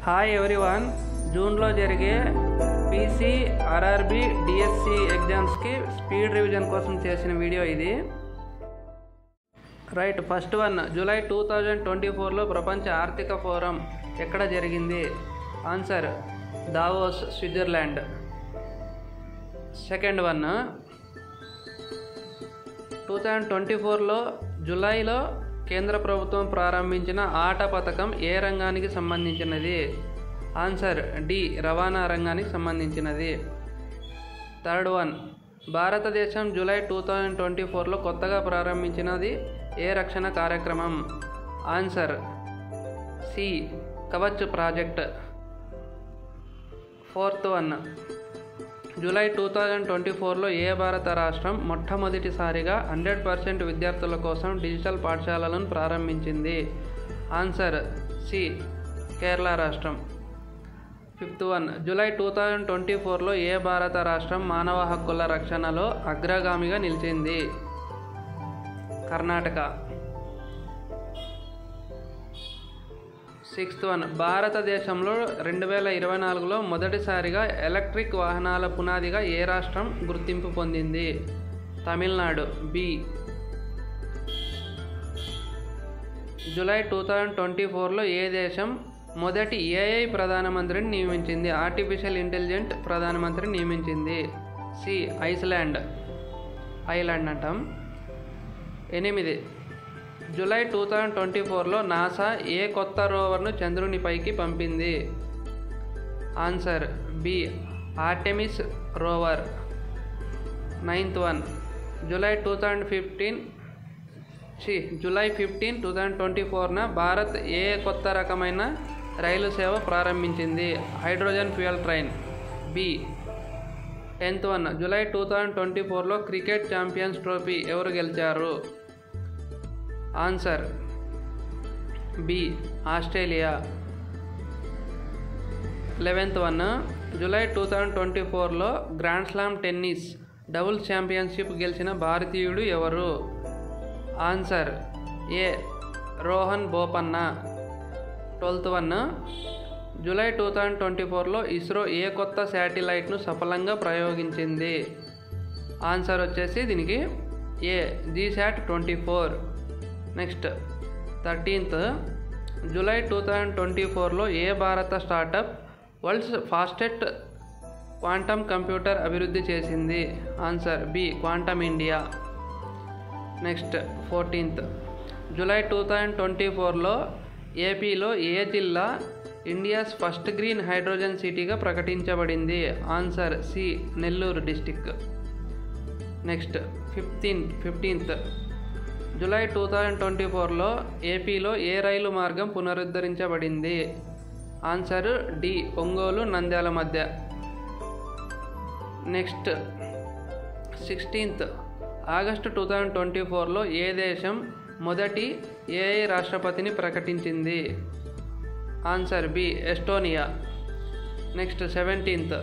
Hi everyone, జూన్లో జరిగే PC, RRB, DSC ఎగ్జామ్స్కి స్పీడ్ రివిజన్ కోసం చేసిన వీడియో ఇది. రైట్, ఫస్ట్ వన్, జూలై 2024లో ప్రపంచ ఆర్థిక ఫోరం ఎక్కడ జరిగింది? Answer Davos, Switzerland. Second one, 2024లో జూలైలో కేంద్ర ప్రభుత్వం ప్రారంభించిన ఆట పథకం ఏ రంగానికి సంబంధించినది? ఆన్సర్ డి, రవాణా రంగానికి సంబంధించినది. థర్డ్ వన్, భారతదేశం జూలై 2024లో కొత్తగా ప్రారంభించినది ఏ రక్షణ కార్యక్రమం? Answer C, Kavach project. Fourth one, July 2024లో ఏ భారత రాష్ట్రం మొట్టమొదటిసారిగా 100% విద్యార్థుల కోసం డిజిటల్ పాఠశాలలను ప్రారంభించింది? ఆన్సర్ సి, కేరళ రాష్ట్రం. ఫిఫ్త్ వన్, జూలై 2024లో ఏ భారత రాష్ట్రం మానవ హక్కుల రక్షణలో అగ్రగామిగా నిలిచింది? కర్ణాటక. సిక్స్త్ వన్, భారతదేశంలో 2024లో మొదటిసారిగా ఎలక్ట్రిక్ వాహనాల పునాదిగా ఏ రాష్ట్రం గుర్తింపు పొందింది? తమిళనాడు. బి. జూలై 2024లో ఏ దేశం మొదటి ఏఐ ప్రధానమంత్రిని నియమించింది? ఆర్టిఫిషియల్ ఇంటెలిజెంట్ ప్రధానమంత్రిని నియమించింది? సి, ఐస్లాండ్ అంటాం. 8, జూలై 2024లో నాసా ఏ కొత్త రోవర్ను చంద్రునిపైకి పంపింది? Answer B, Artemis rover. 9th one, July 15, 2024న భారత్ ఏ కొత్త రకమైన రైలు సేవ ప్రారంభించింది? Hydrogen fuel train. B. 10th one, July 2024లో క్రికెట్ ఛాంపియన్స్ ట్రోఫీ ఎవరు గెలిచారు? Answer B, Australia. 11th one, July 2024లో grand slam tennis doubles championship గెలిచిన భారతీయుడు ఎవరు? Answer A, Rohan Bopanna. 12th one, July 2024లో ఇస్రో ఏ కొత్త శాటిలైట్ను సఫలంగా ప్రయోగించింది? ఆన్సర్ వచ్చేసి దీనికి ఏ, GSAT-24. నెక్స్ట్ 13th, జూలై 2024లో ఏ భారత startup world's fastest quantum computer అభివృద్ధి చేసింది? Answer B, quantum India. Next 14th, July 2024లో ఏపీలో ఏ జిల్లా ఇండియాస్ ఫస్ట్ గ్రీన్ హైడ్రోజన్ సిటీగా ప్రకటించబడింది? Answer C, Nellore district. Next 15th, July 2024లో ఏపీలో ఏ రైలు మార్గం పునరుద్ధరించబడింది? ఆన్సర్ డి, ఒంగోలు నంద్యాల మధ్య. నెక్స్ట్ 16th, ఆగస్టు 2024లో ఏ దేశం మొదటి ఏఐ రాష్ట్రపతిని ప్రకటించింది? Answer B, Estonia. Next 17th,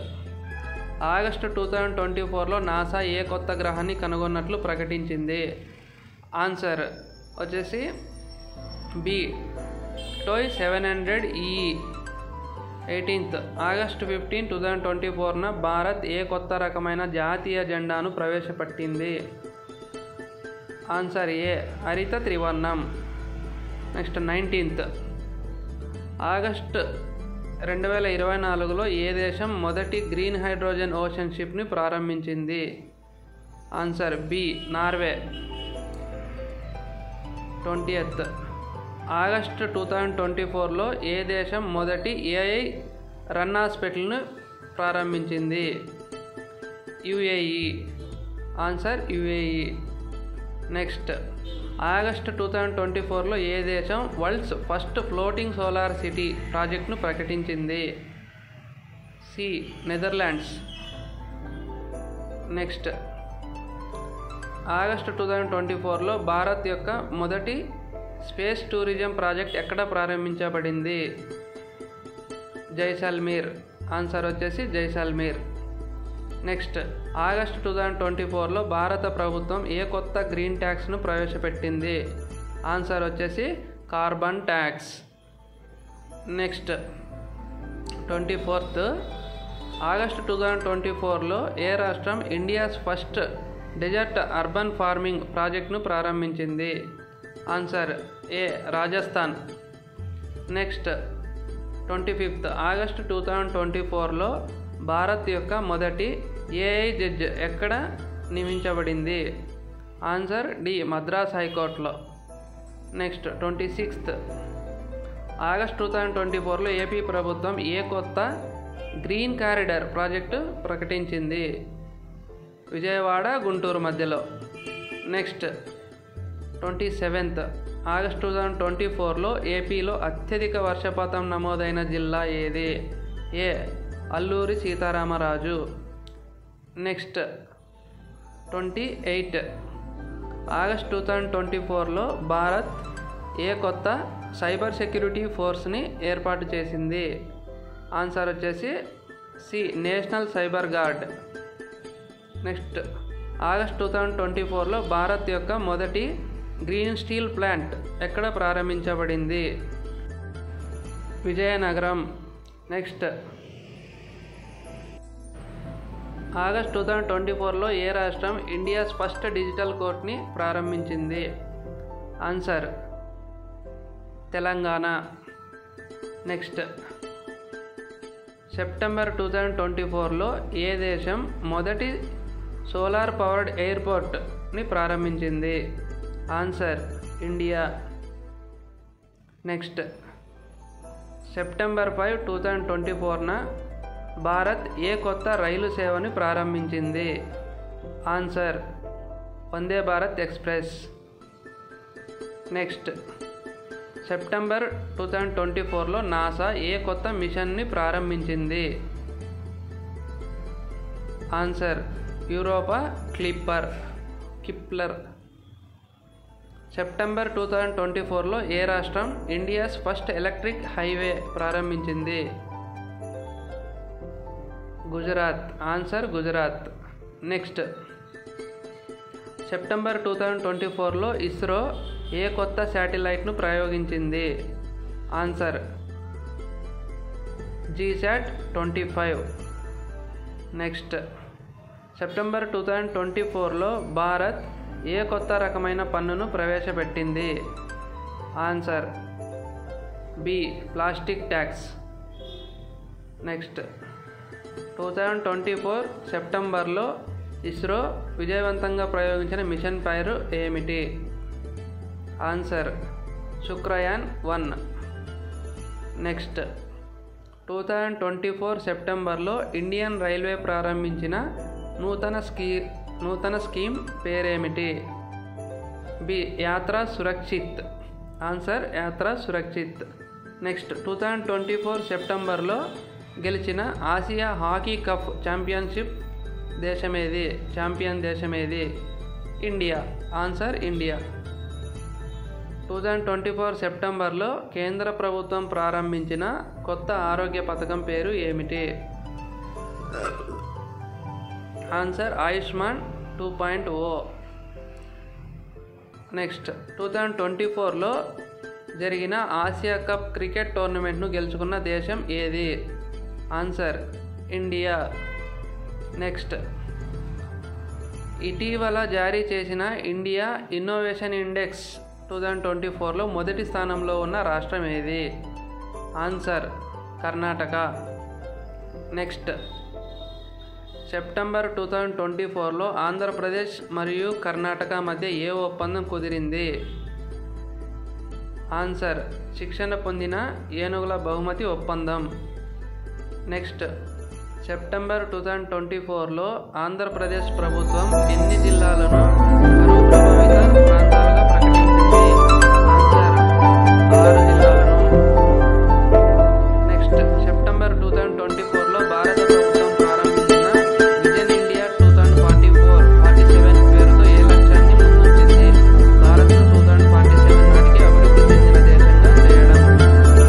August 2024లో నాసా ఏ కొత్త గ్రహాన్ని కనుగొన్నట్లు ప్రకటించింది? ఆన్సర్ వచ్చేసి B, TOI 700E. 18th, August 15, 2024న భారత్ ఏ కొత్త రకమైన జాతీయ జెండాను ప్రవేశపెట్టింది? ఆన్సర్ ఏ, హరిత త్రివర్ణం. నెక్స్ట్ 19th, ఆగస్ట్ 2024లో ఏ దేశం మొదటి గ్రీన్ హైడ్రోజన్ ఓషన్ షిప్ని ప్రారంభించింది? Answer B, Norway. 20th, August 2024లో ఏ దేశం మొదటి ఏఐ రన్ హాస్పిటల్ను ప్రారంభించింది? UAE. Answer UAE. Next, August 2024లో ఏ దేశం world's first floating solar city ప్రాజెక్టును ప్రకటించింది? C, Netherlands. నెక్స్ట్, ఆగస్టు 2024లో భారత్ యొక్క మొదటి స్పేస్ టూరిజం ప్రాజెక్ట్ ఎక్కడ ప్రారంభించబడింది? జైసల్మేర్. ఆన్సర్ వచ్చేసి జైసల్మేర్. నెక్స్ట్, ఆగస్టు 2024లో భారత ప్రభుత్వం ఏ కొత్త గ్రీన్ ట్యాక్స్ను ప్రవేశపెట్టింది? ఆన్సర్ వచ్చేసి carbon tax. Next 24th August 2024లో ఏ రాష్ట్రం India's first desert urban farming ప్రాజెక్ట్ను ప్రారంభించింది? Answer A Rajasthan. Next 25th August 2024లో భారత్ యొక్క మొదటి ఏఐ జడ్జ్ ఎక్కడ నియమించబడింది? ఆన్సర్ డి మద్రాస్ హైకోర్టులో. నెక్స్ట్ 26th ఆగస్ట్ 2024లో ఏపీ ప్రభుత్వం ఏ కొత్త గ్రీన్ కారిడార్ ప్రాజెక్టు ప్రకటించింది? విజయవాడ గుంటూరు మధ్యలో. నెక్స్ట్ 27th ఆగస్ట్ 2024లో ఏపీలో అత్యధిక వర్షపాతం నమోదైన జిల్లా ఏది? ఏ అల్లూరి సీతారామరాజు. నెక్స్ట్ 28 ఆగస్ట్ 2024లో భారత్ ఏ కొత్త సైబర్ సెక్యూరిటీ ఫోర్స్ని ఏర్పాటు చేసింది? ఆన్సర్ వచ్చేసి C national cyber guard. Next August 2024లో భారత్ యొక్క మొదటి గ్రీన్ స్టీల్ ప్లాంట్ ఎక్కడ ప్రారంభించబడింది? విజయనగరం. నెక్స్ట్ ఆగస్ట్ 2024లో ఏ రాష్ట్రం ఇండియాస్ ఫస్ట్ డిజిటల్ కోర్ట్ని ప్రారంభించింది? ఆన్సర్ తెలంగాణ. నెక్స్ట్ సెప్టెంబర్ 2024లో ఏ దేశం మొదటి సోలార్ పవర్డ్ ఎయిర్పోర్ట్ని ప్రారంభించింది? Answer India. నెక్స్ట్ సెప్టెంబర్ 5, 2024న భారత్ ఏ కొత్త రైలు సేవని ప్రారంభించింది? Answer Vande Bharat express. Next September 2024లో నాసా ఏ కొత్త మిషన్ని ప్రారంభించింది? Answer Europa Kepler. సెప్టెంబర్ 2024లో ఏ రాష్ట్రం ఇండియాస్ ఫస్ట్ ఎలక్ట్రిక్ హైవే ప్రారంభించింది? Gujarat. Answer Gujarat. Next September 2024లో ఇస్రో ఏ కొత్త శాటిలైట్ను ప్రయోగించింది? Answer GSAT-25. నెక్స్ట్ సెప్టెంబర్ 2024లో భారత్ ఏ కొత్త రకమైన పన్నును ప్రవేశపెట్టింది? Answer B plastic tax. Next 2024 సెప్టెంబర్లో ఇస్రో విజయవంతంగా ప్రయోగించిన మిషన్ పేరు ఏమిటి? ఆన్సర్ శుక్రయాన్ 1. నెక్స్ట్ 2024 సెప్టెంబర్లో ఇండియన్ రైల్వే ప్రారంభించిన నూతన స్కీమ్ పేరేమిటి? B Yatra Surakshit. Answer Yatra Surakshit. Next 2024 సెప్టెంబర్లో గెలిచిన ఆసియా హాకీ కప్ ఛాంపియన్ దేశమేది? ఇండియా. Answer India. 2024 సెప్టెంబర్లో కేంద్ర ప్రభుత్వం ప్రారంభించిన కొత్త ఆరోగ్య పథకం పేరు ఏమిటి? ఆన్సర్ ఆయుష్మాన్ 2.0. నెక్స్ట్ 2024లో జరిగిన ఆసియా కప్ క్రికెట్ టోర్నమెంట్ను గెలుచుకున్న దేశం ఏది? Answer India. నెక్స్ట్ ఇటీవల జారీ చేసిన ఇండియా ఇన్నోవేషన్ ఇండెక్స్ 2024లో మొదటి స్థానంలో ఉన్న రాష్ట్రం ఏది? ఆన్సర్ కర్ణాటక. నెక్స్ట్ సెప్టెంబర్ 2024లో ఆంధ్రప్రదేశ్ మరియు కర్ణాటక మధ్య ఏ ఒప్పందం కుదిరింది? ఆన్సర్ శిక్షణ పొందిన ఏనుగుల బహుమతి ఒప్పందం. నెక్స్ట్ సెప్టెంబర్ 2024లో ఆంధ్రప్రదేశ్ ప్రభుత్వం ఎన్ని జిల్లాలను కరువు ప్రభావిత ప్రాంతాలుగా ప్రకటించింది? ఆన్సర్ 6 జిల్లాలను. నెక్స్ట్ సెప్టెంబర్ 2024లో భారత ప్రభుత్వం ప్రారంభించిన విజన్ ఇండియా 2047 పేరుతో ఏ లక్ష్యాన్ని ముందుంచింది? భారత్ను 2047 నాటికి అభివృద్ధి చెందిన దేశంగా చేయడం.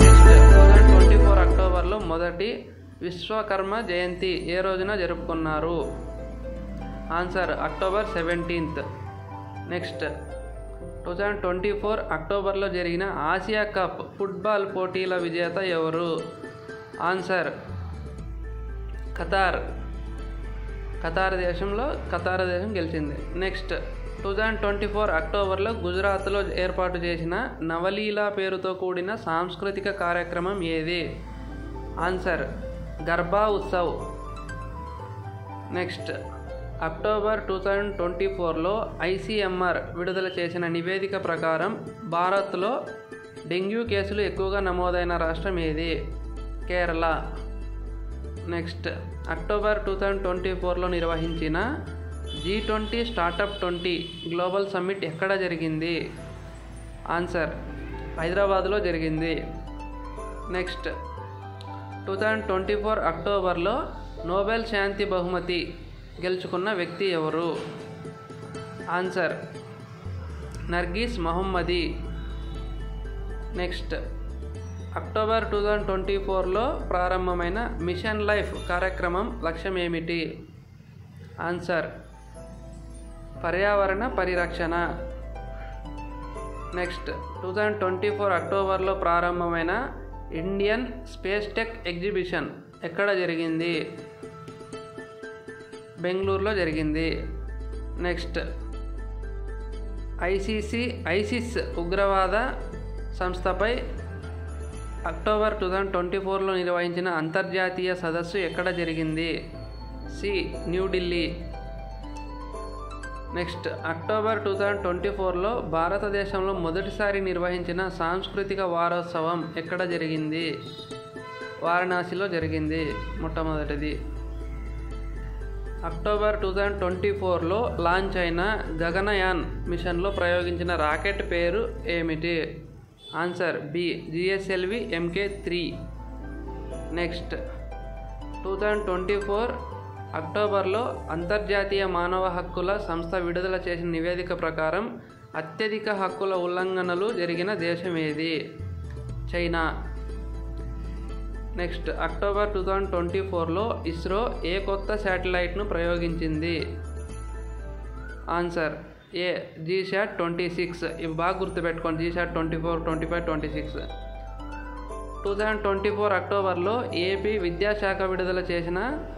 నెక్స్ట్ 2024 అక్టోబర్లో మొదటి విశ్వకర్మ జయంతి ఏ రోజున జరుపుకున్నారు? Answer October 17th. నెక్స్ట్ 2024 అక్టోబర్లో జరిగిన ఆసియా కప్ ఫుట్బాల్ పోటీల విజేత ఎవరు? ఆన్సర్ ఖతార్ దేశం గెలిచింది. నెక్స్ట్ 2024 అక్టోబర్లో గుజరాత్లో ఏర్పాటు చేసిన నవలీలా పేరుతో కూడిన సాంస్కృతిక కార్యక్రమం ఏది? Answer Garba Utsav. Next October 2024లో ICMR విడుదల చేసిన నివేదిక ప్రకారం భారత్లో డెంగ్యూ కేసులు ఎక్కువగా నమోదైన రాష్ట్రం ఏది? కేరళ. నెక్స్ట్ అక్టోబర్ 2024లో నిర్వహించిన G20 స్టార్టప్ 20 గ్లోబల్ సమ్మిట్ ఎక్కడ జరిగింది? ఆన్సర్ హైదరాబాద్లో జరిగింది. నెక్స్ట్ 2024 అక్టోబర్లో నోబెల్ శాంతి బహుమతి గెలుచుకున్న వ్యక్తి ఎవరు? ఆన్సర్ నర్గిస్ మహమ్మది. నెక్స్ట్ అక్టోబర్ 2024లో ప్రారంభమైన మిషన్ లైఫ్ కార్యక్రమం లక్ష్యం ఏమిటి? ఆన్సర్ పర్యావరణ పరిరక్షణ. నెక్స్ట్ 2024 అక్టోబర్లో ప్రారంభమైన ఇండియన్ స్పేస్ టెక్ ఎగ్జిబిషన్ ఎక్కడ జరిగింది? బెంగళూరులో జరిగింది. నెక్స్ట్ ఐసిస్ ఉగ్రవాద సంస్థపై అక్టోబర్ 2024లో నిర్వహించిన అంతర్జాతీయ సదస్సు ఎక్కడ జరిగింది? న్యూఢిల్లీ. నెక్స్ట్ అక్టోబర్ 2024లో భారతదేశంలో మొదటిసారి నిర్వహించిన సాంస్కృతిక వారోత్సవం ఎక్కడ జరిగింది? వారణాసిలో జరిగింది మొట్టమొదటిది. అక్టోబర్ 2024లో లాంచ్ అయిన గగనయాన్ మిషన్లో ప్రయోగించిన రాకెట్ పేరు ఏమిటి? Answer GSLV MK3. నెక్స్ట్ 2024 అక్టోబర్లో అంతర్జాతీయ మానవ హక్కుల సంస్థ విడుదల చేసిన నివేదిక ప్రకారం అత్యధిక హక్కుల ఉల్లంఘనలు జరిగిన దేశం ఏది? చైనా. నెక్స్ట్ అక్టోబర్ 2024లో ఇస్రో ఏ కొత్త శాటిలైట్ను ప్రయోగించింది? Answer GSAT-26. ఇవి బాగా గుర్తుపెట్టుకోండి. GSAT-24, 25, 26. 2024 అక్టోబర్లో ఏపీ విద్యాశాఖ విడుదల చేసిన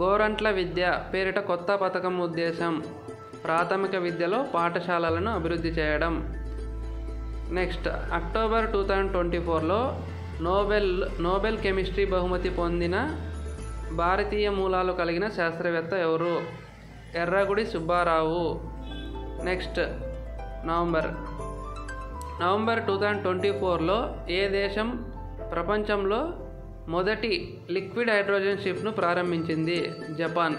గోరంట్ల విద్య పేరిట కొత్త పథకం ఉద్దేశం ప్రాథమిక విద్యలో పాఠశాలలను అభివృద్ధి చేయడం. నెక్స్ట్ అక్టోబర్ 2024లో నోబెల్ కెమిస్ట్రీ బహుమతి పొందిన భారతీయ మూలాలు కలిగిన శాస్త్రవేత్త ఎవరు? ఎర్రగుడి సుబ్బారావు. నెక్స్ట్ నవంబర్ 2024లో ఏ దేశం ప్రపంచంలో మొదటి లిక్విడ్ హైడ్రోజన్ షిప్ను ప్రారంభించింది? జపాన్.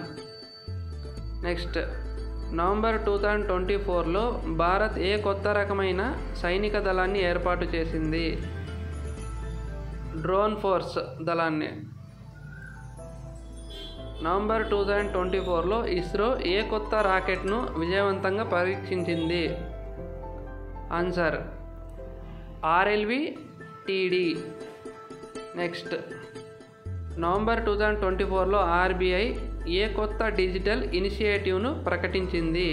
నెక్స్ట్ నవంబర్ 2024లో భారత్ ఏ కొత్త రకమైన సైనిక దళాన్ని ఏర్పాటు చేసింది? డ్రోన్ ఫోర్స్ దళాన్ని. నవంబర్ 2024లో ఇస్రో ఏ కొత్త రాకెట్ను విజయవంతంగా పరీక్షించింది? Answer RLV-TD. నెక్స్ట్ నవంబర్ 2024లో RBI ఏ కొత్త డిజిటల్ ఇనిషియేటివ్ను ప్రకటించింది?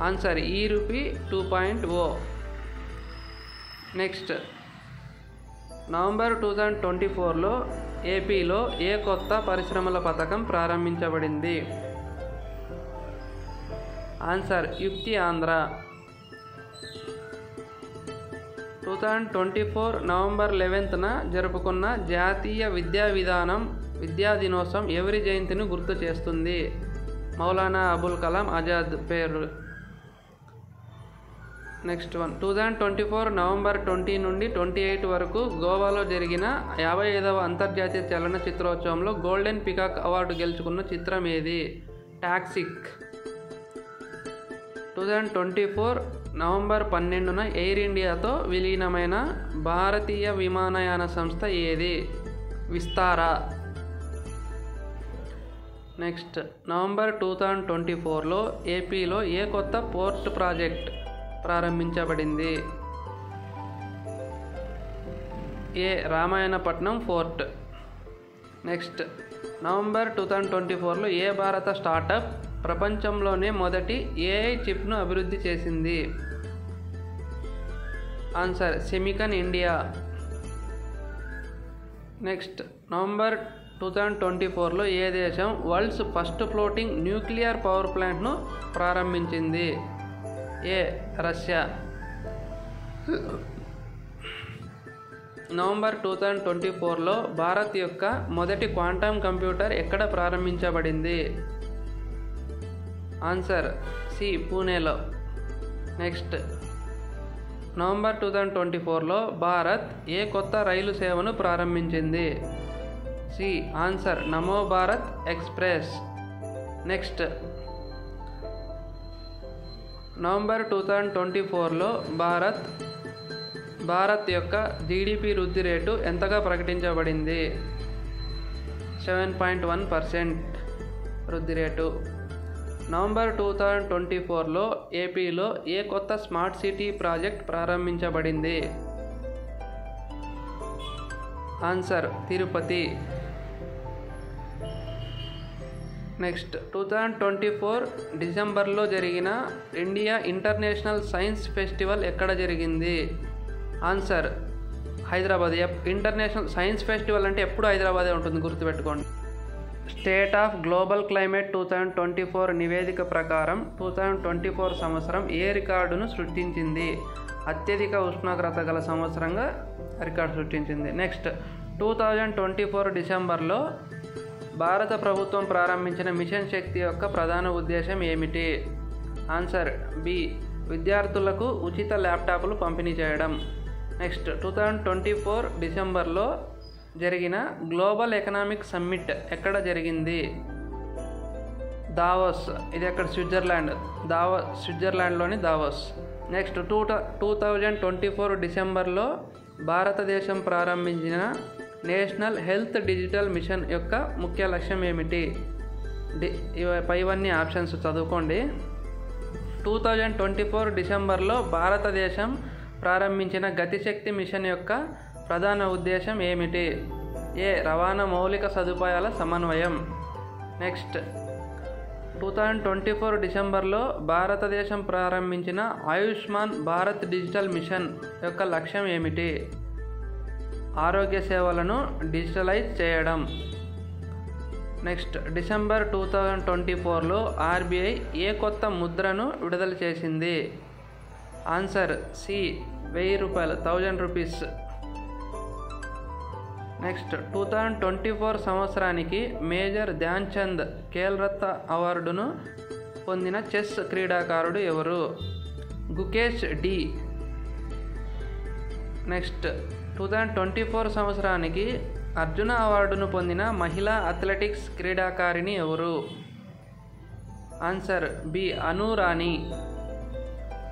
Answer e-Rupee 2.0. నెక్స్ట్ నవంబర్ 2024లో ఏపీలో ఏ కొత్త పరిశ్రమల పథకం ప్రారంభించబడింది? ఆన్సర్ యుక్తి ఆంధ్ర. 2024 నవంబర్ 11న జరుపుకున్న జాతీయ విద్యా దినోత్సవం ఎవరి జయంతిని గుర్తు చేస్తుంది? మౌలానా అబుల్ కలాం ఆజాద్ పేరు. నెక్స్ట్ 2024 నవంబర్ 20 నుండి 28 వరకు గోవాలో జరిగిన 55వ అంతర్జాతీయ చలనచిత్రోత్సవంలో గోల్డెన్ పికాక్ అవార్డు గెలుచుకున్న చిత్రం ఏది? టాక్సిక్. 2024 నవంబర్ 12న ఎయిర్ ఇండియాతో విలీనమైన భారతీయ విమానయాన సంస్థ ఏది? విస్తారా. నెక్స్ట్ నవంబర్ 2024లో ఏపీలో ఏ కొత్త పోర్ట్ ప్రాజెక్ట్ ప్రారంభించబడింది? రామాయణపట్నం ఫోర్ట్. నెక్స్ట్ నవంబర్ 2024లో ఏ భారత స్టార్టప్ ప్రపంచంలోనే మొదటి AI చిప్ను అభివృద్ధి చేసింది? Answer Semicon India. Next November 2024లో ఏ దేశం world's first floating nuclear power ప్లాంట్ను ప్రారంభించింది? A Russia. నవంబర్ 2024లో భారత్ యొక్క మొదటి క్వాంటమ్ కంప్యూటర్ ఎక్కడ ప్రారంభించబడింది? ఆన్సర్ సి పూణేలో. నెక్స్ట్, నవంబర్ 2024లో భారత్ ఏ కొత్త రైలు సేవను ప్రారంభించింది? C answer Namo Bharat express. Next, November 2024లో భారత్ యొక్క జీడిపి వృద్ధి రేటు ఎంతగా ప్రకటించబడింది? 7.1% వృద్ధి రేటు. నవంబర్ 2024లో ఏపీలో ఏ కొత్త స్మార్ట్ సిటీ ప్రాజెక్ట్ ప్రారంభించబడింది? ఆన్సర్ తిరుపతి. నెక్స్ట్, 2024 డిసెంబర్లో జరిగిన ఇండియా ఇంటర్నేషనల్ సైన్స్ ఫెస్టివల్ ఎక్కడ జరిగింది? Answer Hyderabad. International science festival అంటే ఎప్పుడు హైదరాబాదే ఉంటుంది, గుర్తుపెట్టుకోండి. స్టేట్ ఆఫ్ గ్లోబల్ క్లైమేట్ 2024 నివేదిక ప్రకారం 2024 సంవత్సరం ఏ రికార్డును సృష్టించింది? అత్యధిక ఉష్ణోగ్రత గల సంవత్సరంగా రికార్డు సృష్టించింది. నెక్స్ట్, 2024 డిసెంబర్లో భారత ప్రభుత్వం ప్రారంభించిన మిషన్ శక్తి యొక్క ప్రధాన ఉద్దేశం ఏమిటి? ఆన్సర్ బి విద్యార్థులకు ఉచిత ల్యాప్టాప్లు పంపిణీ చేయడం. నెక్స్ట్, 2024 డిసెంబర్లో జరిగిన గ్లోబల్ ఎకనామిక్ సమ్మిట్ ఎక్కడ జరిగింది? దావోస్. ఇది ఎక్కడ? స్విట్జర్లాండ్లోని దావోస్. నెక్స్ట్, 2024 డిసెంబర్లో భారతదేశం ప్రారంభించిన నేషనల్ హెల్త్ డిజిటల్ మిషన్ యొక్క ముఖ్య లక్ష్యం ఏమిటి? పైవన్నీ ఆప్షన్స్ చదువుకోండి. 2024 డిసెంబర్లో భారతదేశం ప్రారంభించిన గతిశక్తి మిషన్ యొక్క ప్రధాన ఉద్దేశం ఏమిటి? ఏ రవాణా మౌలిక సదుపాయాల సమన్వయం. నెక్స్ట్, 2024 డిసెంబర్లో భారతదేశం ప్రారంభించిన ఆయుష్మాన్ భారత్ డిజిటల్ మిషన్ యొక్క లక్ష్యం ఏమిటి? ఆరోగ్య సేవలను డిజిటలైజ్ చేయడం. నెక్స్ట్, డిసెంబర్ 2024లో ఆర్బీఐ ఏ కొత్త ముద్రను విడుదల చేసింది? ఆన్సర్ సి 1000 రూపాయలు, 1000 రూపీస్. నెక్స్ట్, 2024 సంవత్సరానికి మేజర్ ధ్యాన్ చంద్ ఖేల్ రత్న అవార్డును పొందిన చెస్ క్రీడాకారుడు ఎవరు? గుకేష్ డి. నెక్స్ట్, 2024 సంవత్సరానికి అర్జున అవార్డును పొందిన మహిళా అథ్లెటిక్స్ క్రీడాకారిణి ఎవరు? ఆన్సర్ బి అను రాణి.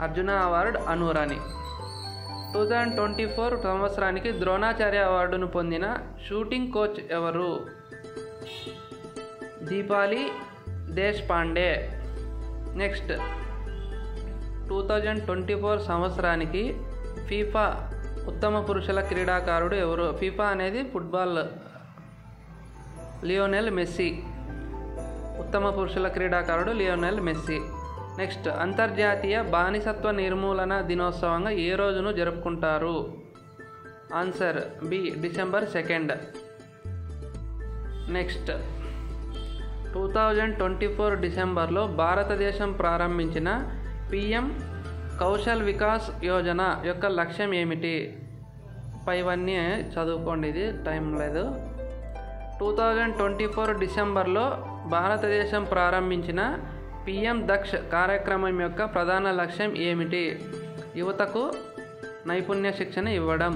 అర్జున అవార్డు అను రాణి. 2024 సంవత్సరానికి ద్రోణాచార్య అవార్డును పొందిన షూటింగ్ కోచ్ ఎవరు? దీపాలి దేశ్పాండే. నెక్స్ట్, 2024 సంవత్సరానికి ఫీఫా ఉత్తమ పురుషుల క్రీడాకారుడు ఎవరు? ఫీఫా అనేది ఫుట్బాల్, లియోనెల్ మెస్సీ. ఉత్తమ పురుషుల క్రీడాకారుడు లియోనెల్ మెస్సీ. నెక్స్ట్, అంతర్జాతీయ బానిసత్వ నిర్మూలన దినోత్సవంగా ఏ రోజును జరుపుకుంటారు? Answer B December 2. నెక్స్ట్, 2024 డిసెంబర్లో భారతదేశం ప్రారంభించిన పిఎం కౌశల్ వికాస్ యోజన యొక్క లక్ష్యం ఏమిటి? పైవన్నీ చదువుకోండి, ఇది టైం లేదు. 2024 డిసెంబర్లో భారతదేశం ప్రారంభించిన పిఎం దక్ష్ కార్యక్రమం యొక్క ప్రధాన లక్ష్యం ఏమిటి? యువతకు నైపుణ్య శిక్షణ ఇవ్వడం.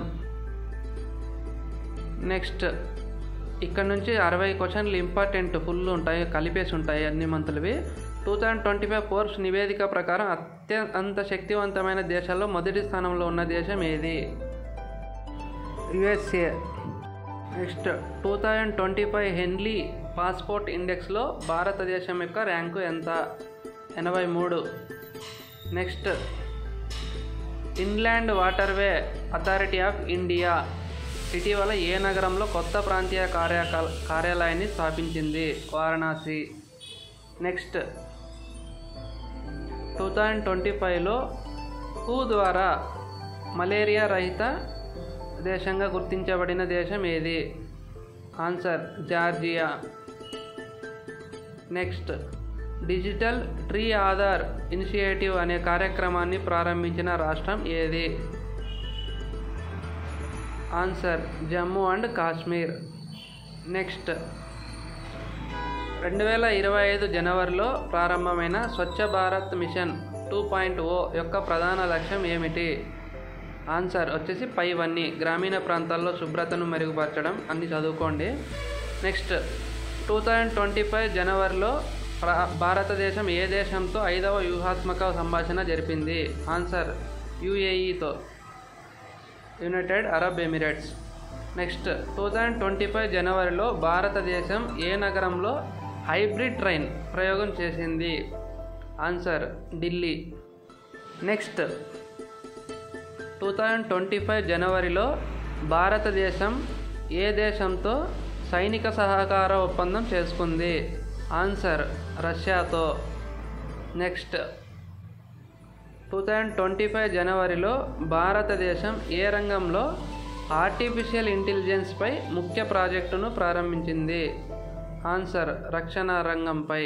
నెక్స్ట్, ఇక్కడ నుంచి 60 క్వశ్చన్లు ఇంపార్టెంట్ ఫుల్ ఉంటాయి, కలిపేసి ఉంటాయి అన్ని మంత్రులవి. 2025 ఫోర్బ్స్ నివేదిక ప్రకారం అత్యంత శక్తివంతమైన దేశాల్లో మొదటి స్థానంలో ఉన్న దేశం ఏది? యుఎస్ఏ. నెక్స్ట్, 2025 హెన్లీ పాస్పోర్ట్ ఇండెక్స్లో భారతదేశం యొక్క ర్యాంకు ఎంత? 83. Next, inland waterway authority of India ఇటీవల ఏ నగరంలో కొత్త ప్రాంతీయ కార్యాలయాన్ని స్థాపించింది? వారణాసి. నెక్స్ట్, 2025లో హూ ద్వారా మలేరియా రహిత దేశంగా గుర్తించబడిన దేశం ఏది? Answer Georgia. Next, digital tree Aadhaar initiative అనే కార్యక్రమాన్ని ప్రారంభించిన రాష్ట్రం ఏది? Answer Jammu and Kashmir. Next, 2025 జనవరిలో ప్రారంభమైన స్వచ్ఛ భారత్ మిషన్ 2.0 యొక్క ప్రధాన లక్ష్యం ఏమిటి? ఆన్సర్ వచ్చేసి పైవన్నీ గ్రామీణ ప్రాంతాల్లో శుభ్రతను మెరుగుపరచడం. అన్ని చదువుకోండి. నెక్స్ట్, 2025 జనవరిలో భారతదేశం ఏ దేశంతో 5వ వ్యూహాత్మక సంభాషణ జరిపింది? ఆన్సర్ యుఏఈతో, యునైటెడ్ అరబ్ ఎమిరేట్స్. నెక్స్ట్, 2025 జనవరిలో భారతదేశం ఏ నగరంలో హైబ్రిడ్ ట్రైన్ ప్రయోగం చేసింది? ఆన్సర్ ఢిల్లీ. నెక్స్ట్, 2025 జనవరిలో భారతదేశం ఏ దేశంతో సైనిక సహకార ఒప్పందం చేసుకుంది? ఆన్సర్ రష్యాతో. నెక్స్ట్, 2025 జనవరిలో భారతదేశం ఏ రంగంలో ఆర్టిఫిషియల్ ఇంటెలిజెన్స్పై ముఖ్య ప్రాజెక్టును ప్రారంభించింది? ఆన్సర్ రక్షణ రంగంపై.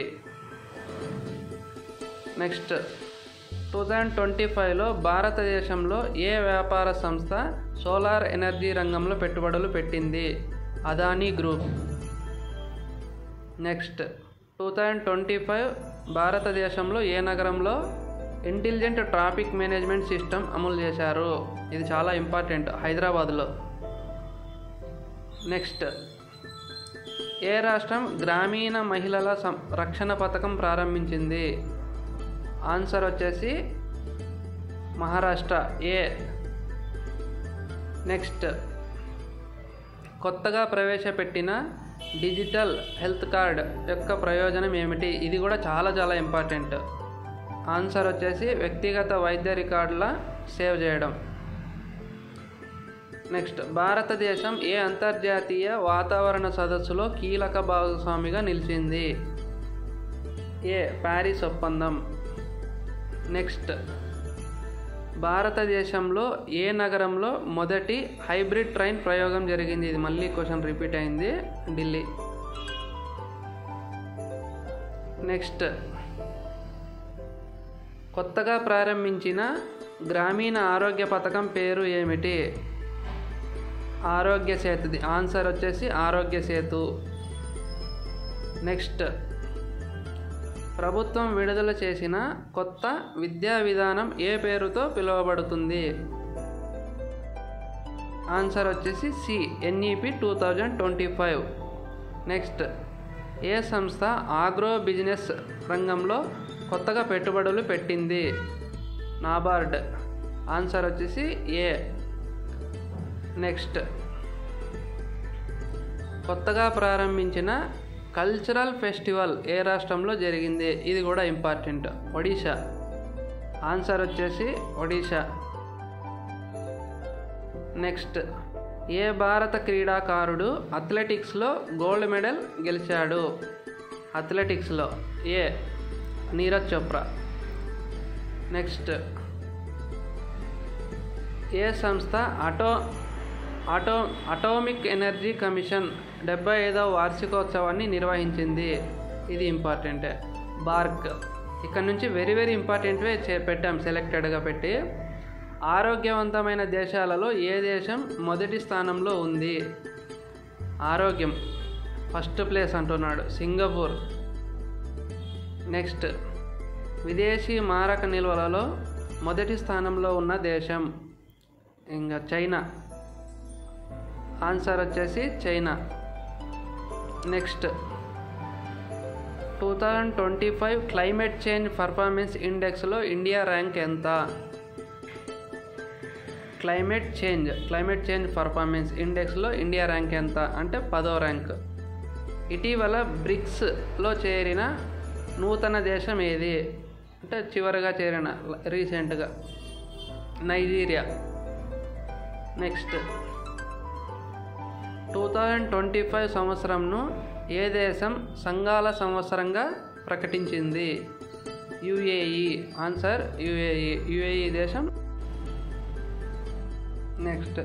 నెక్స్ట్, 2025లో భారతదేశంలో ఏ వ్యాపార సంస్థ సోలార్ ఎనర్జీ రంగంలో పెట్టుబడులు పెట్టింది? అదానీ గ్రూప్. నెక్స్ట్, 2025 భారతదేశంలో ఏ నగరంలో ఇంటెలిజెంట్ ట్రాఫిక్ మేనేజ్మెంట్ సిస్టమ్ అమలు చేశారు? ఇది చాలా ఇంపార్టెంట్, హైదరాబాద్లో. నెక్స్ట్, ఏ రాష్ట్రం గ్రామీణ మహిళల రక్షణ పథకం ప్రారంభించింది? ఆన్సర్ వచ్చేసి మహారాష్ట్ర, ఏ. నెక్స్ట్, కొత్తగా ప్రవేశపెట్టిన డిజిటల్ హెల్త్ కార్డ్ యొక్క ప్రయోజనం ఏమిటి? ఇది కూడా చాలా చాలా ఇంపార్టెంట్. ఆన్సర్ వచ్చేసి వ్యక్తిగత వైద్య రికార్డుల సేవ్ చేయడం. నెక్స్ట్, భారతదేశం ఏ అంతర్జాతీయ వాతావరణ సదస్సులో కీలక భాగస్వామిగా నిలిచింది? ఏ ప్యారిస్ ఒప్పందం. నెక్స్ట్, భారతదేశంలో ఏ నగరంలో మొదటి హైబ్రిడ్ ట్రైన్ ప్రయోగం జరిగింది? ఇది మళ్ళీ క్వశ్చన్ రిపీట్ అయింది, ఢిల్లీ. నెక్స్ట్, కొత్తగా ప్రారంభించిన గ్రామీణ ఆరోగ్య పథకం పేరు ఏమిటి? ఆరోగ్య సేతుది. ఆన్సర్ వచ్చేసి ఆరోగ్య సేతు. నెక్స్ట్, ప్రభుత్వం విడుదల చేసిన కొత్త విద్యా విధానం ఏ పేరుతో పిలువబడుతుంది? ఆన్సర్ వచ్చేసి సి, ఎన్ఈపి 2025. నెక్స్ట్, ఏ సంస్థ ఆగ్రో బిజినెస్ రంగంలో కొత్తగా పెట్టుబడులు పెట్టింది? నాబార్డ్. ఆన్సర్ వచ్చేసి ఏ. నెక్స్ట్, కొత్తగా ప్రారంభించిన కల్చరల్ ఫెస్టివల్ ఏ రాష్ట్రంలో జరిగింది? ఇది కూడా ఇంపార్టెంట్, ఒడిషా. ఆన్సర్ వచ్చేసి ఒడిషా. నెక్స్ట్, ఏ భారత క్రీడాకారుడు అథ్లెటిక్స్లో గోల్డ్ మెడల్ గెలిచాడు? అథ్లెటిక్స్లో ఏ నీరజ్ చోప్రా. నెక్స్ట్, ఏ సంస్థ అటామిక్ ఎనర్జీ కమిషన్ 75వ వార్షికోత్సవాన్ని నిర్వహించింది? ఇది ఇంపార్టెంటే, బార్క్. ఇక్కడ నుంచి వెరీ వెరీ ఇంపార్టెంట్వే పెట్టాం, సెలెక్టెడ్గా పెట్టి. ఆరోగ్యవంతమైన దేశాలలో ఏ దేశం మొదటి స్థానంలో ఉంది? ఆరోగ్యం ఫస్ట్ ప్లేస్ అంటున్నాడు, సింగపూర్. నెక్స్ట్, విదేశీ మారక నిల్వలలో మొదటి స్థానంలో ఉన్న దేశం ఇంకా చైనా. ఆన్సర్ వచ్చేసి China. Next, 2025 climate change performance ఇండెక్స్లో ఇండియా ర్యాంక్ ఎంత? క్లైమేట్ చేంజ్ పర్ఫార్మెన్స్ ఇండెక్స్లో ఇండియా ర్యాంక్ ఎంత అంటే 10వ ర్యాంక్. ఇటీవల బ్రిక్స్లో చేరిన నూతన దేశం ఏది అంటే చివరిగా చేరిన రీసెంట్గా? నైజీరియా. నెక్స్ట్, 2025 సంవత్సరంను ఏ దేశం సంఘాల సంవత్సరంగా ప్రకటించింది? యుఏఈ. ఆన్సర్ యుఏఈ దేశం. నెక్స్ట్,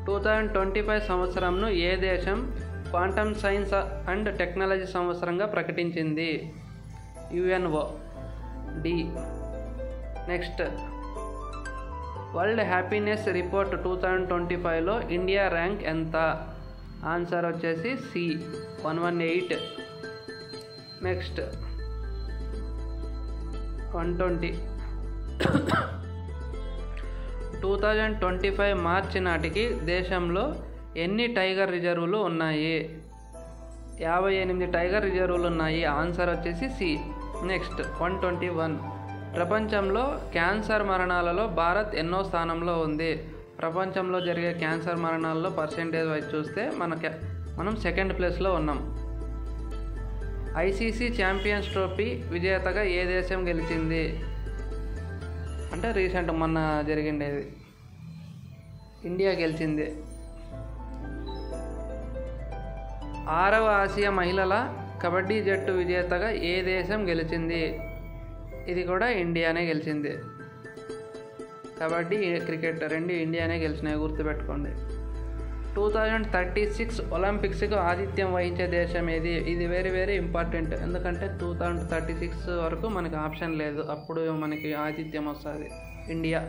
2025 సంవత్సరంను ఏ దేశం క్వాంటమ్ సైన్స్ అండ్ టెక్నాలజీ సంవత్సరంగా ప్రకటించింది? UNO. D. Next, world happiness report 2025లో ఇండియా ర్యాంక్ ఎంత? ఆన్సర్ వచ్చేసి సి, 118. నెక్స్ట్ 120. 2025 మార్చి నాటికి దేశంలో ఎన్ని టైగర్ రిజర్వులు ఉన్నాయి? 58 టైగర్ రిజర్వులు ఉన్నాయి. ఆన్సర్ వచ్చేసి సి. నెక్స్ట్ 121. ప్రపంచంలో క్యాన్సర్ మరణాలలో భారత్ ఎన్నో స్థానంలో ఉంది? ప్రపంచంలో జరిగే క్యాన్సర్ మరణాల్లో పర్సెంటేజ్ వైజ్ చూస్తే మనం సెకండ్ ప్లేస్లో ఉన్నాం. ఐసీసీ ఛాంపియన్స్ ట్రోఫీ విజేతగా ఏ దేశం గెలిచింది? అంటే రీసెంట్ మొన్న జరిగిండేది. ఇండియా గెలిచింది. 6వ ఆసియా మహిళల కబడ్డీ జట్టు విజేతగా ఏ దేశం గెలిచింది? ఇది కూడా ఇండియానే గెలిచింది. కబడ్డీ, క్రికెట్ రెండు ఇండియానే గెలిచినాయి, గుర్తుపెట్టుకోండి. 2036 ఒలింపిక్స్కు ఆతిథ్యం వహించే దేశం ఏది? ఇది వెరీ వెరీ ఇంపార్టెంట్. ఎందుకంటే 2036 వరకు మనకి ఆప్షన్ లేదు, అప్పుడు మనకి ఆతిథ్యం వస్తుంది ఇండియా.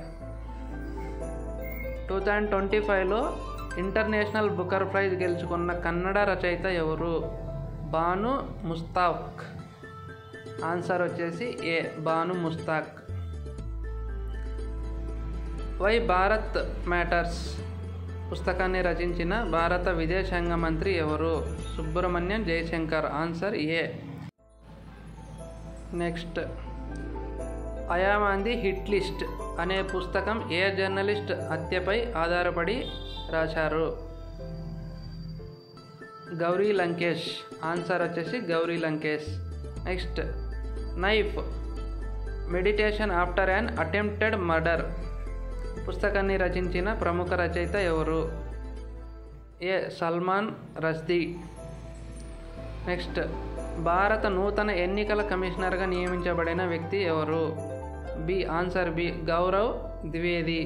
2025లో ఇంటర్నేషనల్ బుకర్ ప్రైజ్ గెలుచుకున్న కన్నడ రచయిత ఎవరు? బాను ముస్తాక్. ఆన్సర్ వచ్చేసి A, Banu Mushtaq. Why Bharat matters పుస్తకాన్ని రచించిన భారత విదేశాంగ మంత్రి ఎవరు? Subrahmanyam Jaishankar. Answer A. Next, I am on the hit list అనే పుస్తకం ఏ జర్నలిస్ట్ హత్యపై ఆధారపడి రాశారు? గౌరీ లంకేష్. ఆన్సర్ వచ్చేసి Gauri Lankesh. Next, knife meditation after an attempted murder పుస్తకాన్ని రచించిన ప్రముఖ రచయిత ఎవరు? ఏ, సల్మాన్ రష్దీ. నెక్స్ట్, భారత నూతన ఎన్నికల కమిషనర్గా నియమించబడిన వ్యక్తి ఎవరు? B. Answer B, Gaurav Dwivedi.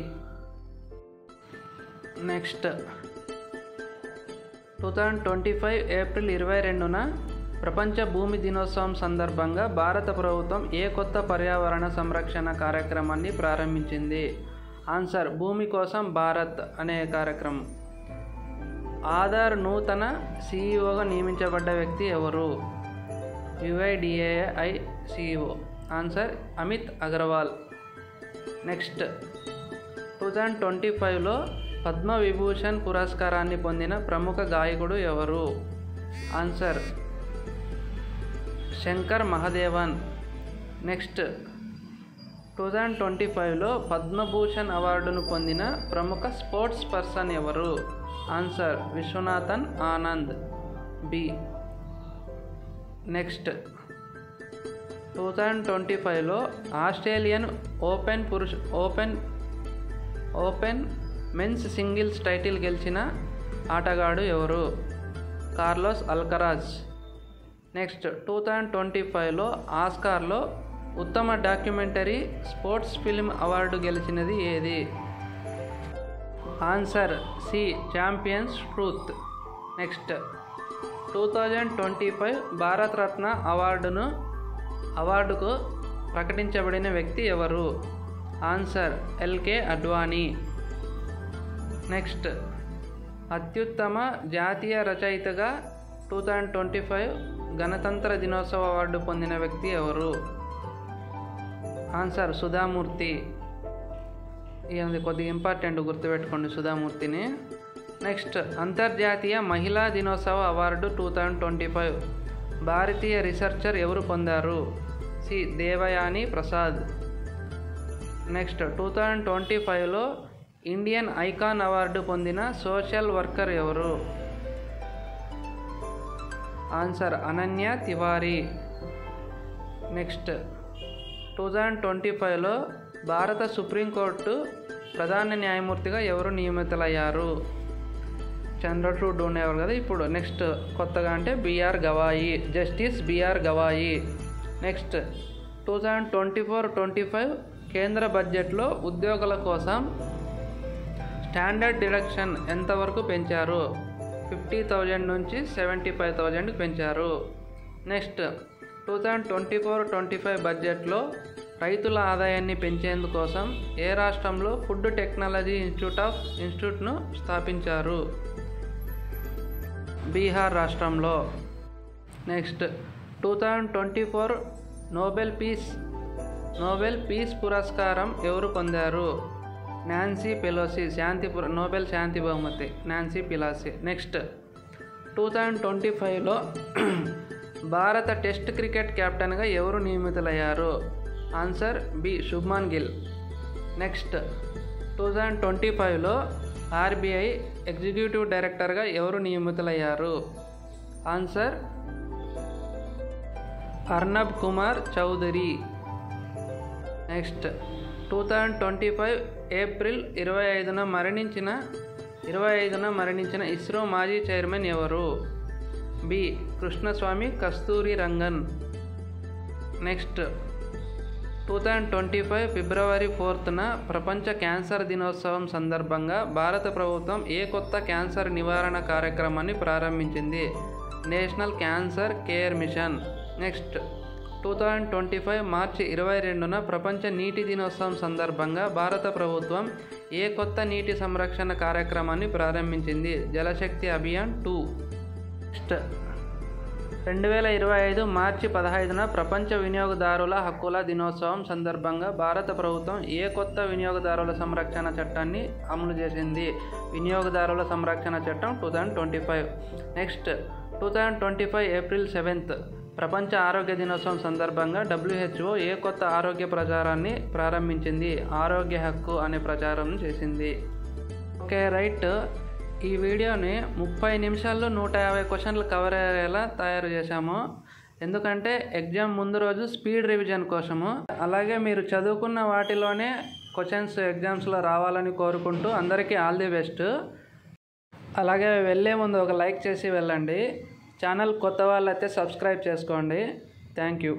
Next, 2025 April 22న ప్రపంచ భూమి దినోత్సవం సందర్భంగా భారత ప్రభుత్వం ఏ కొత్త పర్యావరణ సంరక్షణ కార్యక్రమాన్ని ప్రారంభించింది? ఆన్సర్ భూమి కోసం భారత్ అనే కార్యక్రమం. ఆధార్ నూతన సీఈఓగా నియమించబడ్డ వ్యక్తి ఎవరు? UIDAI CEO. Answer Amit Agarwal. Next, 2025లో పద్మవిభూషణ్ పురస్కారాన్ని పొందిన ప్రముఖ గాయకుడు ఎవరు? ఆన్సర్ శంకర్ మహాదేవన్. నెక్స్ట్, 2025లో పద్మభూషణ్ అవార్డును పొందిన ప్రముఖ స్పోర్ట్స్ పర్సన్ ఎవరు? Answer Viswanathan Anand. B. Next, 2025లో Australian Open men's singles title గెలిచిన ఆటగాడు ఎవరు? Carlos Alcaraz. నెక్స్ట్, 2025లో ఆస్కార్లో ఉత్తమ డాక్యుమెంటరీ స్పోర్ట్స్ ఫిల్మ్ అవార్డు గెలిచినది ఏది? Answer C, champions truth. Next, 2025 Bharat Ratna అవార్డుకు ప్రకటించబడిన వ్యక్తి ఎవరు? Answer LK Advani. నెక్స్ట్, అత్యుత్తమ జాతీయ రచయితగా 2025 గణతంత్ర దినోత్సవ అవార్డు పొందిన వ్యక్తి ఎవరు? ఆన్సర్ సుధామూర్తి. ఇది కొద్దిగా ఇంపార్టెంట్, గుర్తుపెట్టుకోండి సుధామూర్తిని. నెక్స్ట్, అంతర్జాతీయ మహిళా దినోత్సవ అవార్డు 2025 భారతీయ రీసెర్చర్ ఎవరు పొందారు? సి, దేవయాని ప్రసాద్. నెక్స్ట్, 2025లో ఇండియన్ ఐకాన్ అవార్డు పొందిన సోషల్ వర్కర్ ఎవరు? ఆన్సర్ అనన్య తివారీ. నెక్స్ట్, 2025లో భారత సుప్రీంకోర్టు ప్రధాన న్యాయమూర్తిగా ఎవరు నియమితులయ్యారు? చంద్రచూడ్ ఉండేవారు కదా ఇప్పుడు. నెక్స్ట్, కొత్తగా అంటే BR Gavai, justice BR Gavai. Next, 2024-25 కేంద్ర బడ్జెట్లో ఉద్యోగుల కోసం స్టాండర్డ్ డిడక్షన్ ఎంతవరకు పెంచారు? 50,000 నుంచి 75,000 పెంచారు. నెక్స్ట్ 2024-25 బడ్జెట్లో రైతుల ఆదాయాన్ని పెంచేందుకోసం ఏ రాష్ట్రంలో ఫుడ్ టెక్నాలజీ ఇన్స్టిట్యూట్ను స్థాపించారు? బీహార్ రాష్ట్రంలో. నెక్స్ట్ 2024 నోబెల్ పీస్ పురస్కారం ఎవరు పొందారు? Nancy Pelosi. నోబెల్ శాంతి బహుమతి నాన్సీ పెలోసి. నెక్స్ట్ 2025లో భారత టెస్ట్ క్రికెట్ కెప్టెన్గా ఎవరు నియమితులయ్యారు? Answer B Shubman Gill. Next 2025లో ఆర్బీఐ ఎగ్జిక్యూటివ్ డైరెక్టర్గా ఎవరు నియమితులయ్యారు? Answer Arnab Kumar Chaudhary. Next 2025 April 25న మరణించిన ఇస్రో మాజీ చైర్మన్ ఎవరు? బి కృష్ణస్వామి కస్తూరి రంగన్. నెక్స్ట్ 2025 ఫిబ్రవరి 4న ప్రపంచ క్యాన్సర్ దినోత్సవం సందర్భంగా భారత ప్రభుత్వం ఏ కొత్త క్యాన్సర్ నివారణ కార్యక్రమాన్ని ప్రారంభించింది? National cancer care mission. Next 2025 మార్చి 22న ప్రపంచ నీటి దినోత్సవం సందర్భంగా భారత ప్రభుత్వం ఏ కొత్త నీటి సంరక్షణ కార్యక్రమాన్ని ప్రారంభించింది? జలశక్తి అభియాన్ 2. నెక్స్ట్ 2025 మార్చి 15న ప్రపంచ వినియోగదారుల హక్కుల దినోత్సవం సందర్భంగా భారత ప్రభుత్వం ఏ కొత్త వినియోగదారుల సంరక్షణ చట్టాన్ని అమలు చేసింది? వినియోగదారుల సంరక్షణ చట్టం 2025. నెక్స్ట్ 2025 ఏప్రిల్ 7th ప్రపంచ ఆరోగ్య దినోత్సవం సందర్భంగా WHO ఏ కొత్త ఆరోగ్య ప్రచారాన్ని ప్రారంభించింది? ఆరోగ్య హక్కు అనే ప్రచారం చేసింది. Okay right. ఈ వీడియోని 30 నిమిషాల్లో 150 క్వశ్చన్లు కవర్ అయ్యేలా తయారు చేశాము. ఎందుకంటే ఎగ్జామ్ ముందు రోజు స్పీడ్ రివిజన్ కోసము. అలాగే మీరు చదువుకున్న వాటిలోనే క్వశ్చన్స్ ఎగ్జామ్స్లో రావాలని కోరుకుంటూ అందరికీ ఆల్ ది బెస్ట్. అలాగే వెళ్ళే ముందు ఒక లైక్ చేసి వెళ్ళండి. ఛానల్ కొత్త వాళ్ళైతే సబ్స్క్రైబ్ చేసుకోండి. Thank you.